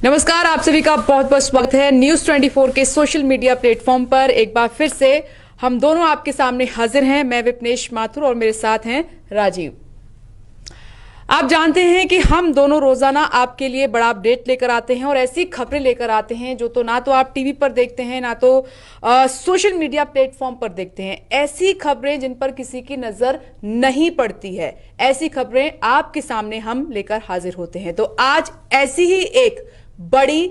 नमस्कार, आप सभी का बहुत बहुत स्वागत है न्यूज 24 के सोशल मीडिया प्लेटफॉर्म पर। एक बार फिर से हम दोनों आपके सामने हाजिर हैं। मैं विपनेश माथुर और मेरे साथ हैं राजीव। आप जानते हैं कि हम दोनों रोजाना आपके लिए बड़ा अपडेट लेकर आते हैं और ऐसी खबरें लेकर आते हैं जो तो ना तो आप टीवी पर देखते हैं ना तो सोशल मीडिया प्लेटफॉर्म पर देखते हैं। ऐसी खबरें जिन पर किसी की नजर नहीं पड़ती है, ऐसी खबरें आपके सामने हम लेकर हाजिर होते हैं। तो आज ऐसी ही एक बड़ी,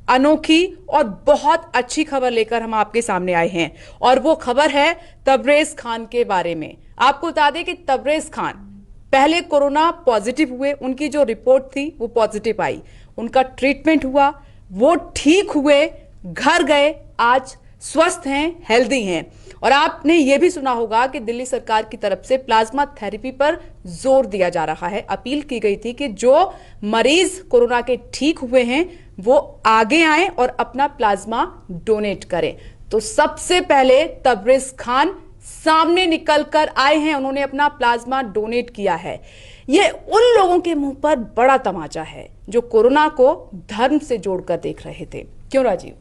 अनोखी और बहुत अच्छी खबर लेकर हम आपके सामने आए हैं और वो खबर है तबरेज खान के बारे में। आपको बता दें कि तबरेज खान पहले कोरोना पॉजिटिव हुए, उनकी जो रिपोर्ट थी वो पॉजिटिव आई, उनका ट्रीटमेंट हुआ, वो ठीक हुए, घर गए, आज स्वस्थ हैं, हेल्दी हैं। और आपने ये भी सुना होगा कि दिल्ली सरकार की तरफ से प्लाज्मा थेरेपी पर जोर दिया जा रहा है। अपील की गई थी कि जो मरीज कोरोना के ठीक हुए हैं वो आगे आए और अपना प्लाज्मा डोनेट करें। तो सबसे पहले तबरेज खान सामने निकलकर आए हैं, उन्होंने अपना प्लाज्मा डोनेट किया है। ये उन लोगों के मुंह पर बड़ा तमाचा है जो कोरोना को धर्म से जोड़कर देख रहे थे। क्यों राजीव?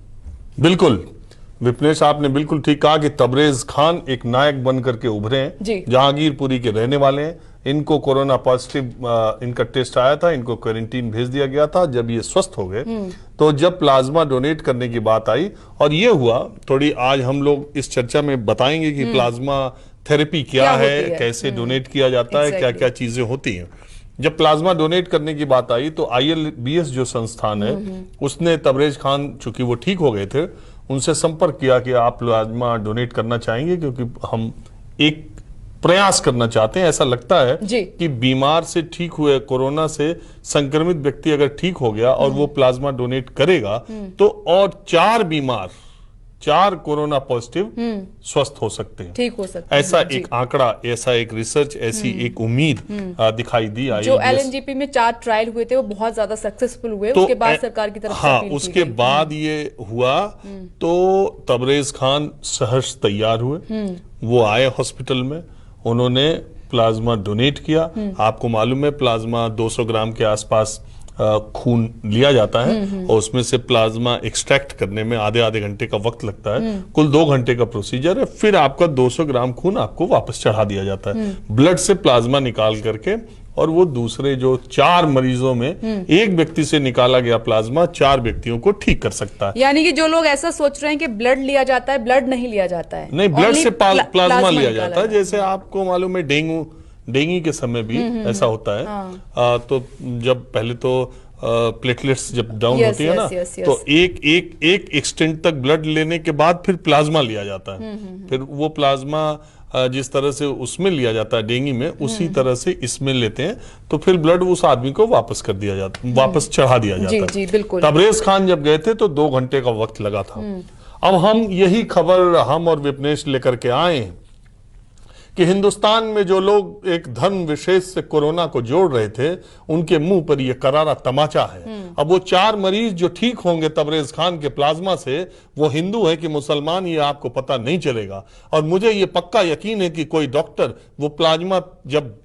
बिल्कुल विपनेश, आपने बिल्कुल ठीक कहा कि तबरेज खान एक नायक बनकर के उभरे हैं। जहांगीरपुरी के रहने वाले हैं। इनको कोरोना पॉजिटिव इनका टेस्ट आया था, इनको क्वारंटीन भेज दिया गया था। जब ये स्वस्थ हो गए तो जब प्लाज्मा डोनेट करने की बात आई और ये हुआ, थोड़ी आज हम लोग इस चर्चा में बताएंगे कि प्लाज्मा थेरेपी क्या है, कैसे डोनेट किया जाता है, क्या क्या चीजें होती हैं। जब प्लाज्मा डोनेट करने की बात आई तो ILBS जो संस्थान है उसने तबरेज खान, चूंकि वो ठीक हो गए थे, उनसे संपर्क किया कि आप प्लाज्मा डोनेट करना चाहेंगे, क्योंकि हम एक प्रयास करना चाहते हैं। ऐसा लगता है कि बीमार से ठीक हुए, कोरोना से संक्रमित व्यक्ति अगर ठीक हो गया और वो प्लाज्मा डोनेट करेगा तो और 4 बीमार, 4 कोरोना पॉजिटिव स्वस्थ हो सकते हैं, ठीक हो सकते हैं। ऐसा एक आंकड़ा, ऐसा एक रिसर्च, ऐसी एक उम्मीद दिखाई दी। जो LNGP में 4 ट्रायल हुए थे वो बहुत ज्यादा सक्सेसफुल हुए। तो उसके बाद सरकार की तरफ से अपील की उसके गई। बाद ये हुआ तो तबरेज खान सहर्ष तैयार हुए। वो आए हॉस्पिटल में, उन्होंने प्लाज्मा डोनेट किया। आपको मालूम है प्लाज्मा 200 ग्राम के आसपास खून लिया जाता है और उसमें से प्लाज्मा एक्सट्रैक्ट करने में आधे घंटे का वक्त लगता है। कुल 2 घंटे का प्रोसीजर है। फिर आपका 200 ग्राम खून आपको वापस चढ़ा दिया जाता है ब्लड से प्लाज्मा निकाल करके। और वो दूसरे जो 4 मरीजों में एक व्यक्ति से निकाला गया प्लाज्मा 4 व्यक्तियों को ठीक कर सकता है। यानी कि जो लोग ऐसा सोच रहे हैं कि ब्लड लिया जाता है, ब्लड नहीं लिया जाता है, नहीं, ब्लड से प्लाज्मा लिया जाता है। जैसे आपको मालूम है डेंगू के समय भी ऐसा होता है। तो जब पहले तो प्लेटलेट्स जब डाउन होती है ना, तो एक एक्सटेंट तक ब्लड लेने के बाद फिर प्लाज्मा लिया जाता है। फिर वो प्लाज्मा जिस तरह से उसमें लिया जाता है डेंगू में, उसी तरह से इसमें लेते हैं। तो फिर ब्लड उस आदमी को वापस कर दिया जाता, वापस चढ़ा दिया जाता है। बिल्कुल। तबरेज खान जब गए थे तो 2 घंटे का वक्त लगा था। अब हम यही खबर हम और विपनेश लेकर के आए हैं कि हिंदुस्तान में जो लोग एक धर्म विशेष से कोरोना को जोड़ रहे थे, उनके मुंह पर यह करारा तमाचा है। अब वो 4 मरीज जो ठीक होंगे तबरेज खान के प्लाज्मा से, वो हिंदू है कि मुसलमान, ये आपको पता नहीं चलेगा। और मुझे ये पक्का यकीन है कि कोई डॉक्टर वो प्लाज्मा जब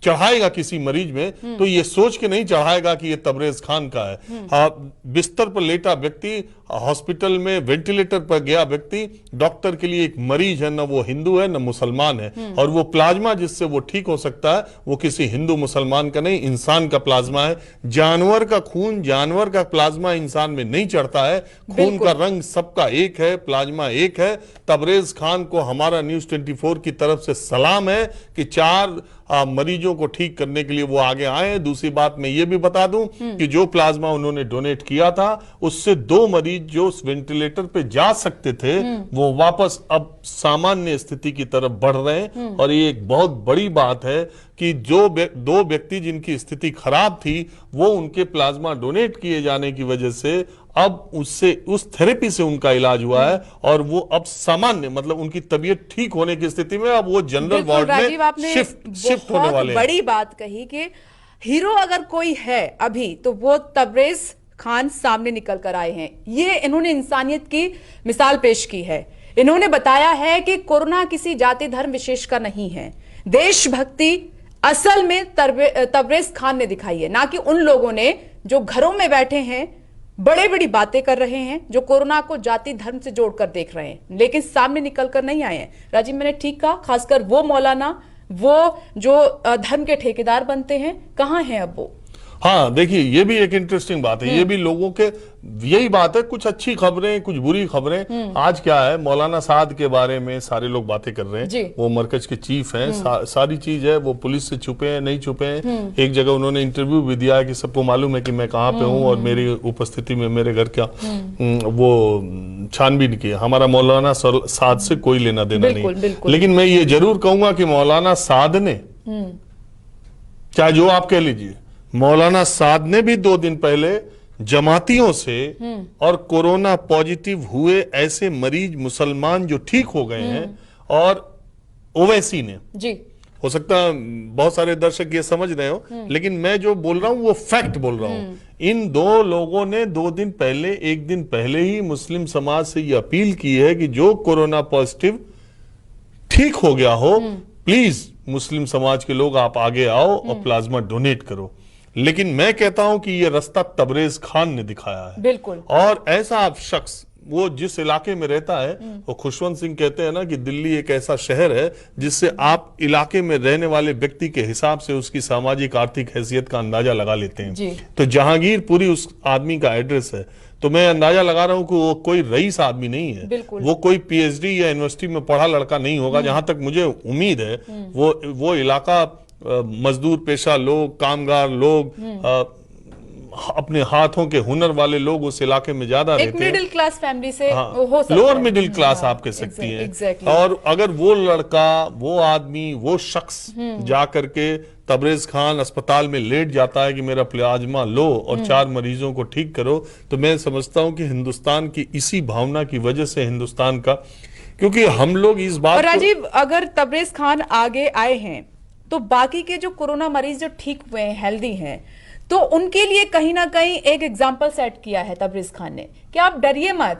चढ़ाएगा किसी मरीज में तो ये सोच के नहीं चढ़ाएगा कि ये तबरेज खान का है। बिस्तर पर लेटा व्यक्ति, हॉस्पिटल में वेंटिलेटर पर गया व्यक्ति, डॉक्टर के लिए एक मरीज है, न वो हिंदू है न मुसलमान है। और वो प्लाज्मा जिससे वो ठीक हो सकता है वो किसी हिंदू मुसलमान का नहीं, इंसान का प्लाज्मा है। जानवर का खून, जानवर का प्लाज्मा इंसान में नहीं चढ़ता है। खून का रंग सबका एक है, प्लाज्मा एक है। तबरेज खान को हमारा न्यूज 24 की तरफ से सलाम है कि 4 मरीजों को ठीक करने के लिए वो आगे आए। दूसरी बात मैं ये भी बता दूं कि जो प्लाज्मा उन्होंने डोनेट किया था उससे 2 मरीज जो वेंटिलेटर पे जा सकते थे वो वापस अब सामान्य स्थिति की तरफ बढ़ रहे हैं। और ये एक बहुत बड़ी बात है कि जो 2 व्यक्ति जिनकी स्थिति खराब थी वो उनके प्लाज्मा डोनेट किए जाने की वजह से अब उससे, उस थेरेपी से उनका इलाज हुआ है और वो अब सामान्य, मतलब उनकी तबीयत ठीक होने की स्थिति में अब वो जनरल वार्ड में शिफ्ट होने वाले हैं। बड़ी बात कही कि हीरो अगर कोई है अभी तो वो तबरेज खान सामने निकल कर आए हैं। ये इन्होंने इंसानियत की मिसाल पेश की है। इन्होंने बताया है कि कोरोना किसी जाति धर्म विशेष का नहीं है। देशभक्ति असल में तबरेज खान ने दिखाई है, ना कि उन लोगों ने जो घरों में बैठे हैं बड़े बड़ी बातें कर रहे हैं, जो कोरोना को जाति धर्म से जोड़कर देख रहे हैं, लेकिन सामने निकलकर नहीं आए हैं। राजीव, मैंने ठीक कहा? खासकर वो मौलाना, वो जो धर्म के ठेकेदार बनते हैं, कहाँ हैं अब वो? हाँ, देखिए, ये भी एक इंटरेस्टिंग बात है। ये भी लोगों के यही बात है, कुछ अच्छी खबरें, कुछ बुरी खबरें। आज क्या है, मौलाना साद के बारे में सारे लोग बातें कर रहे हैं। वो मरकज के चीफ हैं। सारी चीज है, वो पुलिस से छुपे हैं, नहीं छुपे हैं। एक जगह उन्होंने इंटरव्यू भी दिया है कि सबको मालूम है कि मैं कहाँ पे हूँ और मेरी उपस्थिति में मेरे घर क्या वो छानबीन की। हमारा मौलाना साद से कोई लेना देना नहीं। लेकिन मैं ये जरूर कहूंगा कि मौलाना साद ने, चाहे जो आप कह लीजिए, मौलाना साद ने भी 2 दिन पहले जमातियों से और कोरोना पॉजिटिव हुए ऐसे मरीज मुसलमान जो ठीक हो गए हैं, और ओवैसी ने जी, हो सकता है बहुत सारे दर्शक ये समझ रहे हो, लेकिन मैं जो बोल रहा हूं वो फैक्ट बोल रहा हूं। इन 2 लोगों ने 2 दिन पहले, 1 दिन पहले ही मुस्लिम समाज से ये अपील की है कि जो कोरोना पॉजिटिव ठीक हो गया हो, प्लीज मुस्लिम समाज के लोग आप आगे आओ और प्लाज्मा डोनेट करो। लेकिन मैं कहता हूं कि यह रास्ता तबरेज खान ने दिखाया है। बिल्कुल। और ऐसा आप शख्स, वो जिस इलाके में रहता है, वो खुशवंत सिंह कहते हैं ना कि दिल्ली एक ऐसा शहर है जिससे आप इलाके में रहने वाले व्यक्ति के हिसाब से उसकी सामाजिक आर्थिक हैसियत का अंदाजा लगा लेते हैं। तो जहांगीरपुरी उस आदमी का एड्रेस है। तो मैं अंदाजा लगा रहा हूं कि वो कोई रईस आदमी नहीं है, वो कोई पीएचडी या यूनिवर्सिटी में पढ़ा लड़का नहीं होगा। जहां तक मुझे उम्मीद है, वो इलाका मजदूर पेशा लोग, कामगार लोग, अपने हाथों के हुनर वाले लोग उस इलाके में ज्यादा रहते हैं। मिडिल क्लास फैमिली से हो सकता है, लोअर मिडिल क्लास आप कह सकती हैं। और अगर वो लड़का, वो आदमी, वो शख्स जा करके तबरेज खान अस्पताल में लेट जाता है कि मेरा प्लाज्मा लो और 4 मरीजों को ठीक करो, तो मैं समझता हूं कि हिंदुस्तान की इसी भावना की वजह से हिंदुस्तान का, क्योंकि हम लोग इस बात और राजीव, अगर तबरेज खान आगे आए हैं तो बाकी के जो कोरोना मरीज जो ठीक हुए हैं, हेल्दी हैं, तो उनके लिए कहीं ना कहीं एक एग्जाम्पल सेट किया है तबरेज खान ने कि आप डरिए मत।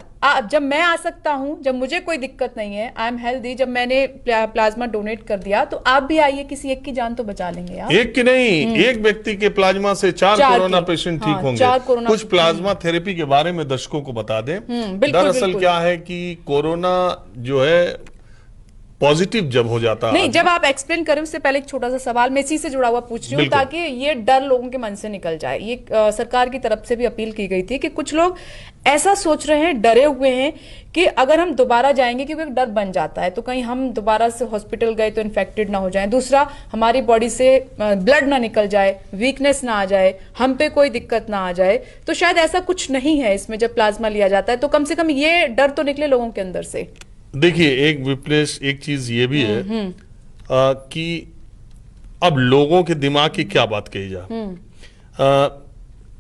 जब मैं आ सकता हूं, जब मुझे कोई दिक्कत नहीं है, आई एम हेल्दी, जब मैंने प्लाज्मा डोनेट कर दिया, तो आप भी आइए, किसी एक की जान तो बचा लेंगे आप। एक की नहीं, एक व्यक्ति के प्लाज्मा से 4 कोरोना पेशेंट ठीक होंगे। कुछ प्लाज्मा थेरेपी के बारे में दर्शकों को बता दें। दरअसल क्या है कि कोरोना जो है पॉजिटिव जब हो जाता है, नहीं, जब आप एक्सप्लेन करें उससे पहले एक छोटा सा सवाल मैं इसी से जुड़ा हुआ पूछ रही हूँ, ताकि ये डर लोगों के मन से निकल जाए। ये सरकार की तरफ से भी अपील की गई थी कि कुछ लोग ऐसा सोच रहे हैं, डरे हुए हैं कि अगर हम दोबारा जाएंगे, क्योंकि एक डर बन जाता है, तो कहीं हम दोबारा से हॉस्पिटल गए तो इन्फेक्टेड ना हो जाए, दूसरा हमारी बॉडी से ब्लड ना निकल जाए, वीकनेस ना आ जाए, हम पे कोई दिक्कत ना आ जाए। तो शायद ऐसा कुछ नहीं है इसमें। जब प्लाज्मा लिया जाता है तो कम से कम ये डर तो निकले लोगों के अंदर से। देखिए, एक विपनेश, एक चीज ये भी है कि अब लोगों के दिमाग की क्या बात कही जाए।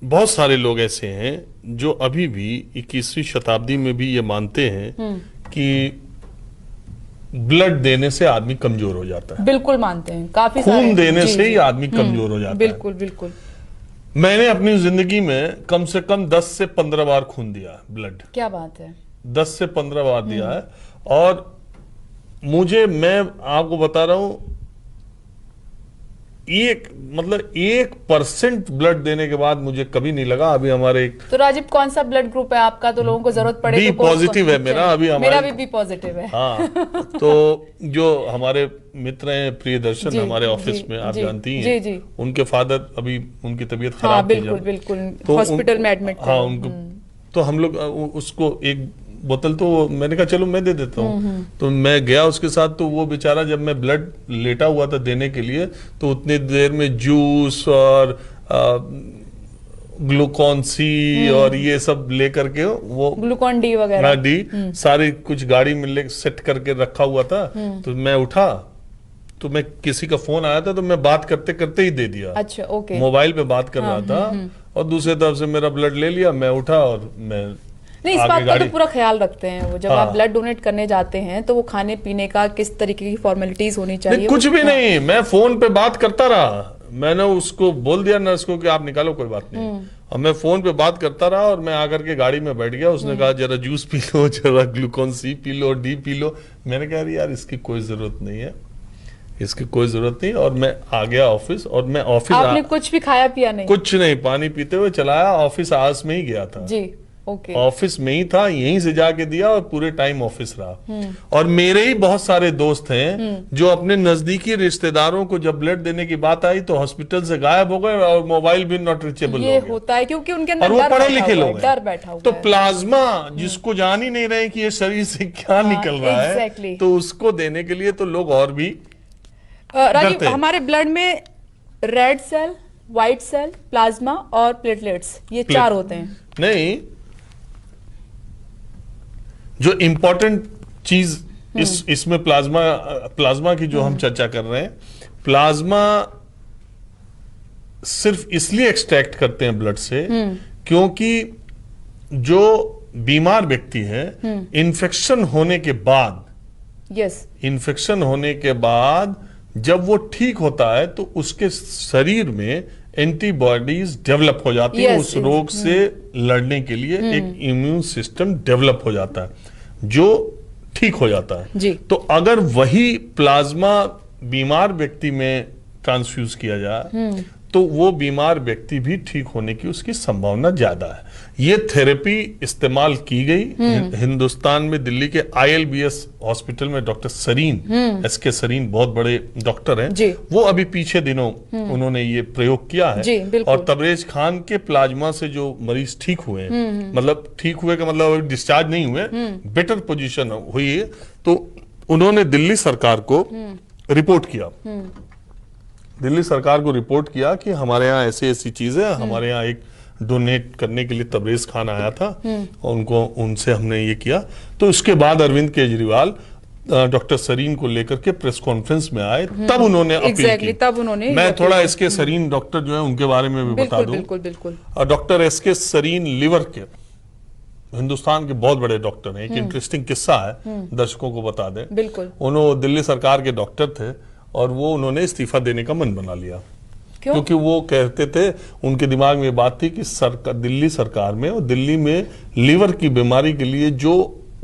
बहुत सारे लोग ऐसे हैं जो अभी भी 21वीं शताब्दी में भी ये मानते हैं कि ब्लड देने से आदमी कमजोर हो जाता है। बिल्कुल मानते हैं, काफी खून देने से ही आदमी कमजोर हो जाता है। बिल्कुल बिल्कुल। मैंने अपनी जिंदगी में कम से कम 10 से 15 बार खून दिया, ब्लड। क्या बात है। 10 से 15 बार दिया है। और मैं आपको बता रहा हूं, 1% ब्लड देने के बाद मुझे कभी नहीं लगा। अभी हमारे तो राजीव, कौन सा ब्लड ग्रुप है आपका? तो लोगों को जरूरत पड़े बी पॉजिटिव है मेरा। अभी मेरा भी बी पॉजिटिव है। हाँ, तो जो हमारे मित्र हैं प्रियदर्शन, हमारे ऑफिस में, आप जानती हैं, जी। उनके फादर, अभी उनकी तबीयत खराब थी, बिल्कुल हॉस्पिटल में एडमिट थे। हाँ, उनको तो हम लोग उसको एक बोतल, तो मैंने कहा चलो मैं दे देता हूँ। तो मैं गया उसके साथ, तो वो बेचारा, जब मैं ब्लड लेटा हुआ था देने के लिए, तो उतनी देर में जूस और ग्लूकॉन सी और ये सब लेकर के, वो ग्लूकॉन डी वगैरह, डी सारी कुछ गाड़ी में सेट करके रखा हुआ था। तो मैं उठा, तो मैं किसी का फोन आया था, तो मैं बात करते करते ही दे दिया। अच्छा, ओके। मोबाइल पे बात कर रहा था, और दूसरी तरफ से मेरा ब्लड ले लिया। मैं उठा और मैं नहीं, इस बात का तो पूरा ख्याल रखते हैं वो। जब आप ब्लड डोनेट करने जाते हैं तो वो खाने पीने का किस तरीके की फॉर्मेलिटीज होनी चाहिए? कुछ भी नहीं, मैं फोन पे बात करता रहा। मैंने उसको बोल दिया नर्स को कि आप निकालो, कोई बात नहीं। और मैं फोन पे बात करता रहा, और मैं आकर के गाड़ी में बैठ गया। उसने कहा जरा जूस पी लो, जरा Glucon C P low, D P low. मैंने कहा यार इसकी कोई जरूरत नहीं है। इसकी कोई जरूरत नहीं। और मैं आ गया ऑफिस, और मैं ऑफिस आपने कुछ भी खाया पिया नहीं? कुछ नहीं, पानी पीते हुए चलाया, ऑफिस आवर्स में ही गया था जी। ओके। ऑफिस में ही था, यहीं से जाके दिया और पूरे टाइम ऑफिस रहा। और मेरे ही बहुत सारे दोस्त हैं जो अपने नजदीकी रिश्तेदारों को जब ब्लड देने की बात आई तो हॉस्पिटल से गायब हो गए और मोबाइल भी नॉट रीचेबल हो ये गया। होता है क्योंकि उनके अंदर और वो डर पढ़े बैठा लिखे हुआ है, लोग डर हैं। बैठा हुआ तो है। प्लाज्मा जिसको जान ही नहीं रहे कि ये शरीर से क्या निकल रहा है, exactly। तो उसको देने के लिए तो लोग और भी राजीव, डरते हैं। हमारे ब्लड में red cell, white cell, plasma और प्लेटलेट्स, ये चार होते हैं। नहीं, जो इंपॉर्टेंट चीज इसमें प्लाज्मा की जो हम चर्चा कर रहे हैं, प्लाज्मा सिर्फ इसलिए एक्सट्रैक्ट करते हैं ब्लड से क्योंकि जो बीमार व्यक्ति है इन्फेक्शन होने के बाद, इन्फेक्शन होने के बाद जब वो ठीक होता है तो उसके शरीर में एंटीबॉडीज डेवलप हो जाती है, उस रोग से लड़ने के लिए एक इम्यून सिस्टम डेवलप हो जाता है जो ठीक हो जाता है जी। तो अगर वही प्लाज्मा बीमार व्यक्ति में ट्रांसफ्यूज किया जाए तो वो बीमार व्यक्ति भी ठीक होने की उसकी संभावना ज्यादा है। ये थेरेपी इस्तेमाल की गई हिंदुस्तान में, दिल्ली के ILBS हॉस्पिटल में डॉक्टर सरीन, SK सरीन बहुत बड़े डॉक्टर हैं, वो अभी पीछे दिनों उन्होंने ये प्रयोग किया है। और तबरेज खान के प्लाज्मा से जो मरीज ठीक हुए हैं, मतलब ठीक हुए का मतलब डिस्चार्ज नहीं हुए, बेटर पोजीशन हुई है, तो उन्होंने दिल्ली सरकार को रिपोर्ट किया, दिल्ली सरकार को रिपोर्ट किया कि हमारे यहाँ ऐसी ऐसी चीजें, हमारे यहाँ एक डोनेट करने के लिए तबरेज खान आया था और उनसे हमने ये किया। तो उसके बाद अरविंद केजरीवाल डॉक्टर सरीन को लेकर के प्रेस कॉन्फ्रेंस में आए, तब उन्होंने अपील की। तब उन्होंने मैं थोड़ा SK सरीन डॉक्टर जो है उनके बारे में भी बता दूं। बिल्कुल। डॉक्टर SK सरीन लिवर के हिंदुस्तान के बहुत बड़े डॉक्टर हैं। एक इंटरेस्टिंग किस्सा है, दर्शकों को बता दें। बिल्कुल। उन्होंने दिल्ली सरकार के डॉक्टर थे और वो उन्होंने इस्तीफा देने का मन बना लिया। क्योंकि वो कहते थे, उनके दिमाग में बात थी कि दिल्ली सरकार में और दिल्ली में लीवर की बीमारी के लिए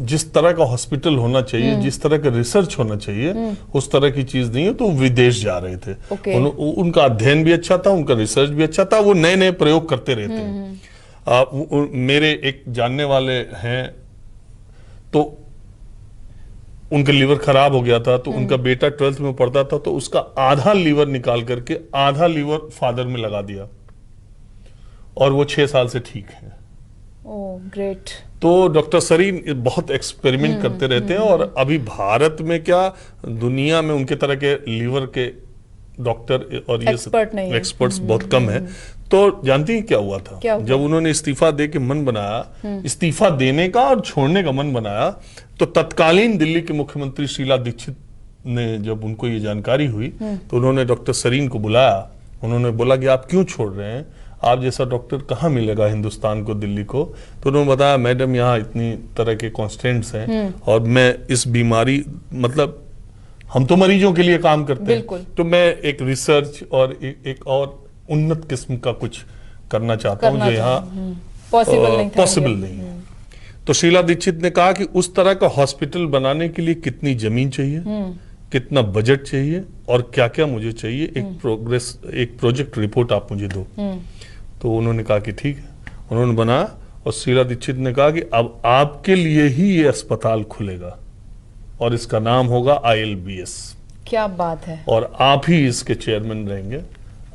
जिस तरह का हॉस्पिटल होना चाहिए, जिस तरह का रिसर्च होना चाहिए, उस तरह की चीज नहीं है, तो विदेश जा रहे थे। उनका अध्ययन भी अच्छा था, उनका रिसर्च भी अच्छा था, वो नए नए प्रयोग करते रहते हैं। मेरे एक जानने वाले हैं, तो उनका लीवर खराब हो गया था, तो उनका बेटा 12th में पढ़ता था, तो उसका आधा लीवर निकाल करके आधा लीवर फादर में लगा दिया और वो 6 साल से ठीक है। Oh great. तो डॉक्टर सरीन बहुत एक्सपेरिमेंट करते रहते हैं और अभी भारत में क्या, दुनिया में उनके तरह के लीवर के डॉक्टर और ये एक्सपर्ट्स बहुत कम है। तो जानती हैं क्या हुआ था? जब उन्होंने इस्तीफा दे के मन बनाया, इस्तीफा देने का और छोड़ने का मन बनाया, तो तत्कालीन दिल्ली के मुख्यमंत्री शीला दीक्षित ने जब उनको ये जानकारी हुई तो उन्होंने डॉक्टर सरीन को बुलाया। उन्होंने बोला कि आप क्यों छोड़ रहे हैं, आप जैसा डॉक्टर कहाँ मिलेगा हिंदुस्तान को, दिल्ली को। तो उन्होंने बताया, मैडम यहाँ इतनी तरह के कॉन्स्टेंट्स हैं और मैं इस बीमारी, मतलब हम तो मरीजों के लिए काम करते हैं, तो मैं एक रिसर्च और एक और उन्नत किस्म का कुछ करना चाहता हूं जो यहाँ पॉसिबल नहीं है। तो शीला दीक्षित ने कहा कि उस तरह का हॉस्पिटल बनाने के लिए कितनी जमीन चाहिए, कितना बजट चाहिए और क्या क्या मुझे चाहिए, एक प्रोजेक्ट रिपोर्ट आप मुझे दो। तो उन्होंने कहा कि ठीक है, उन्होंने बनाया। और शीला दीक्षित ने कहा कि अब आपके लिए ही ये अस्पताल खुलेगा और इसका नाम होगा ILBS। क्या बात है। और आप ही इसके चेयरमैन रहेंगे,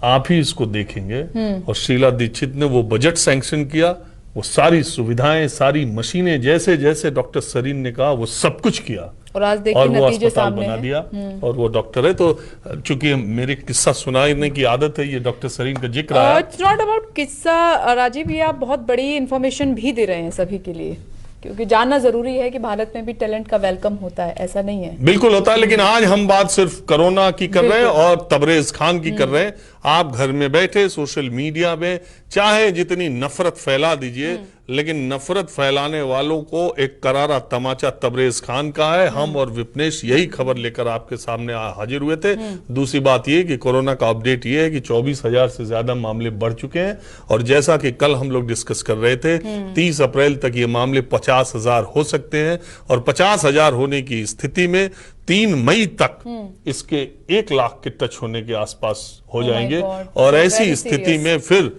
आप ही इसको देखेंगे। और शीला दीक्षित ने वो बजट सैंक्शन किया, वो सारी सुविधाएं, सारी मशीनें, जैसे जैसे डॉक्टर सरीन ने कहा वो सब कुछ किया और आज देखिए और वो नतीजे अस्पताल सामने बना दिया। और वो डॉक्टर है। तो चूंकि मेरे किस्सा सुनाने की आदत है, ये डॉक्टर सरीन का जिक्र आया। इट्स नॉट अबाउट किस्सा राजीव, ये आप बहुत बड़ी इंफॉर्मेशन भी दे रहे हैं सभी के लिए, क्योंकि जानना जरूरी है कि भारत में भी टैलेंट का वेलकम होता है, ऐसा नहीं है। बिल्कुल होता है, लेकिन आज हम बात सिर्फ कोरोना की कर रहे हैं और तबरेज खान की कर रहे हैं। आप घर में बैठे सोशल मीडिया में चाहे जितनी नफरत फैला दीजिए, लेकिन नफरत फैलाने वालों को एक करारा तमाचा तबरेज खान का है। हम और विपनेश यही खबर लेकर आपके सामने हाजिर हुए थे। दूसरी बात ये कि कोरोना का अपडेट ये है कि 24,000 से ज्यादा मामले बढ़ चुके हैं और जैसा कि कल हम लोग डिस्कस कर रहे थे 30 अप्रैल तक ये मामले 50,000 हो सकते हैं और 50,000 होने की स्थिति में 3 मई तक इसके 1 लाख के टच होने के आसपास हो जाएंगे और ऐसी स्थिति में फिर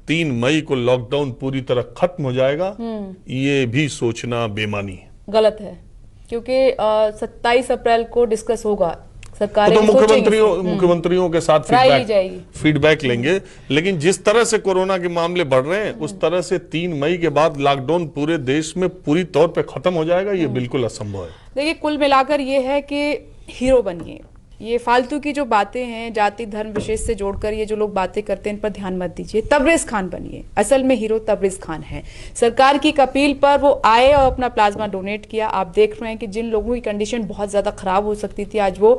3 मई को लॉकडाउन पूरी तरह खत्म हो जाएगा। ये भी सोचना बेमानी है, गलत है, क्योंकि 27 अप्रैल को डिस्कस होगा, सरकार तो मुख्यमंत्रियों के साथ फीडबैक लेंगे। लेकिन जिस तरह से कोरोना के मामले बढ़ रहे हैं उस तरह से 3 मई के बाद लॉकडाउन पूरे देश में पूरी तौर पे खत्म हो जाएगा, ये बिल्कुल असंभव है। देखिए, कुल मिलाकर ये है कि हीरो बनिए। ये फालतू की जो बातें हैं जाति धर्म विशेष से जोड़कर ये जो लोग बातें करते हैं इन पर ध्यान मत दीजिए। तबरेज खान बनिए, असल में हीरो तबरेज खान है। सरकार की अपील पर वो आए और अपना प्लाज्मा डोनेट किया। आप देख रहे हैं कि जिन लोगों की कंडीशन बहुत ज्यादा खराब हो सकती थी आज वो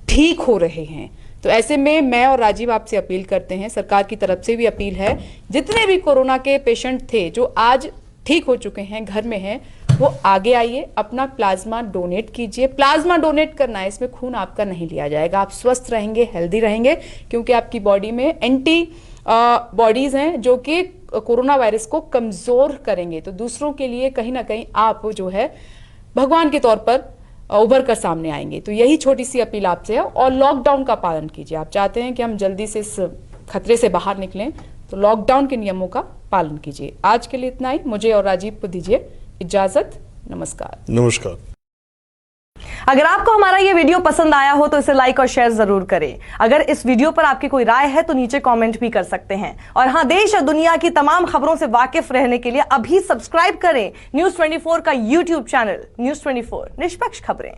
ठीक हो रहे हैं। तो ऐसे में मैं और राजीव आपसे अपील करते हैं, सरकार की तरफ से भी अपील है, जितने भी कोरोना के पेशेंट थे जो आज ठीक हो चुके हैं, घर में हैं, वो आगे आइए, अपना प्लाज्मा डोनेट कीजिए। प्लाज्मा डोनेट करना है, इसमें खून आपका नहीं लिया जाएगा। आप स्वस्थ रहेंगे, हेल्दी रहेंगे, क्योंकि आपकी बॉडी में एंटी बॉडीज हैं जो कि कोरोना वायरस को कमजोर करेंगे। तो दूसरों के लिए कहीं ना कहीं आप जो है भगवान के तौर पर उभर कर सामने आएंगे। तो यही छोटी सी अपील आपसे है। और लॉकडाउन का पालन कीजिए। आप चाहते हैं कि हम जल्दी से इस खतरे से बाहर निकलें तो लॉकडाउन के नियमों का पालन कीजिए। आज के लिए इतना ही। मुझे और राजीव को दीजिए इजाजत। नमस्कार। नमस्कार। अगर आपको हमारा ये वीडियो पसंद आया हो तो इसे लाइक और शेयर जरूर करें। अगर इस वीडियो पर आपकी कोई राय है तो नीचे कमेंट भी कर सकते हैं। और हाँ, देश और दुनिया की तमाम खबरों से वाकिफ रहने के लिए अभी सब्सक्राइब करें न्यूज़ 24 का यूट्यूब चैनल। न्यूज़ 24, निष्पक्ष खबरें।